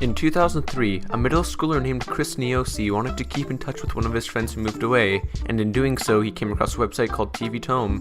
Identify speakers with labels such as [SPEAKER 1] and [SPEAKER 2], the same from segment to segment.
[SPEAKER 1] In 2003, a middle schooler named Sn0wy wanted to keep in touch with one of his friends who moved away, and in doing so he came across a website called TOME.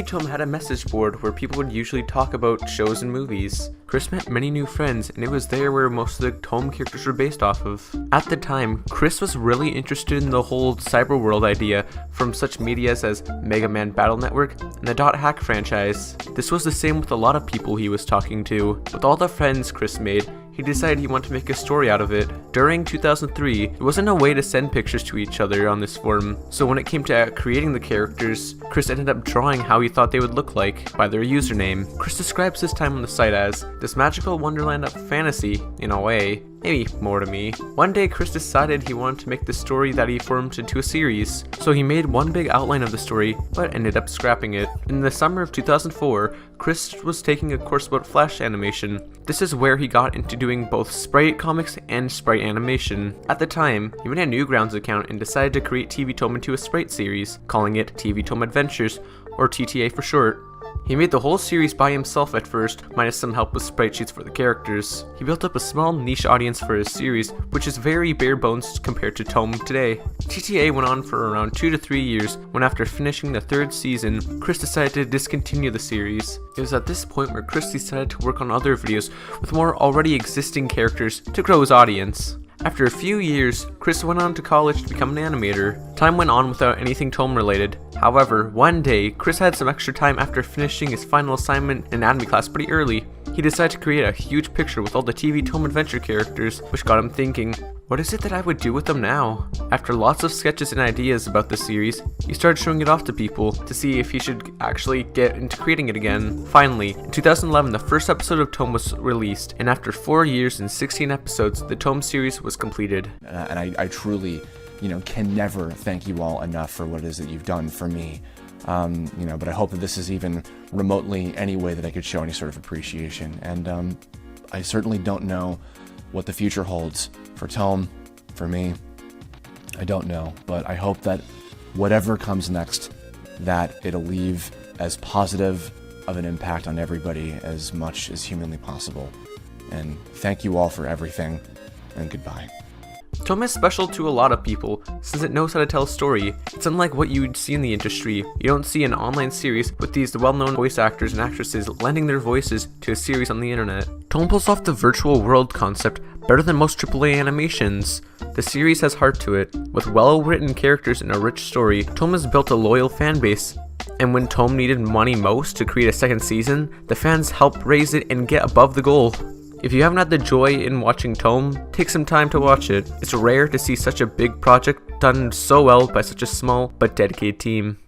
[SPEAKER 1] TOME had a message board where people would usually talk about shows and movies. Chris met many new friends, and it was there where most of the TOME characters were based off of. At the time, Chris was really interested in the whole cyber world idea from such medias as Mega Man Battle Network and the .hack franchise. This was the same with a lot of people he was talking to. With all the friends Chris made, he decided he wanted to make a story out of it. During 2003, there wasn't a way to send pictures to each other on this forum, so when it came to creating the characters, Chris ended up drawing how he thought they would look like by their username. Chris describes his time on the site as this magical wonderland of fantasy, in a way. Maybe more to me. One day Chris decided he wanted to make the story that he formed into a series, so he made one big outline of the story, but ended up scrapping it. In the summer of 2004, Chris was taking a course about Flash animation. This is where he got into doing both sprite comics and sprite animation. At the time, he made a Newgrounds account and decided to create TOME into a sprite series, calling it TOME Adventures, or TTA for short. He made the whole series by himself at first, minus some help with sprite sheets for the characters. He built up a small niche audience for his series, which is very bare bones compared to TOME today. TTA went on for around 2 to 3 years, when after finishing the 3rd season, Chris decided to discontinue the series. It was at this point where Chris decided to work on other videos with more already existing characters to grow his audience. After a few years, Chris went on to college to become an animator. Time went on without anything TOME related. However, one day, Chris had some extra time after finishing his final assignment in anatomy class pretty early. He decided to create a huge picture with all the TOME adventure characters, which got him thinking, what is it that I would do with them now? After lots of sketches and ideas about the series, he started showing it off to people to see if he should actually get into creating it again. Finally, in 2011, the first episode of TOME was released, and after 4 years and 16 episodes, the TOME series was completed.
[SPEAKER 2] And I truly, can never thank you all enough for what it is that you've done for me. But I hope that this is even remotely any way that I could show any sort of appreciation. And I certainly don't know what the future holds for TOME, for me. I don't know, but I hope that whatever comes next, that it'll leave as positive of an impact on everybody as much as humanly possible. And thank you all for everything, and goodbye.
[SPEAKER 1] TOME is special to a lot of people, since it knows how to tell a story. It's unlike what you'd see in the industry. You don't see an online series with these well-known voice actors and actresses lending their voices to a series on the internet. TOME pulls off the virtual world concept better than most AAA animations. The series has heart to it. With well-written characters and a rich story, TOME has built a loyal fan base. And when TOME needed money most to create a second season, the fans helped raise it and get above the goal. If you haven't had the joy in watching TOME, take some time to watch it. It's rare to see such a big project done so well by such a small but dedicated team.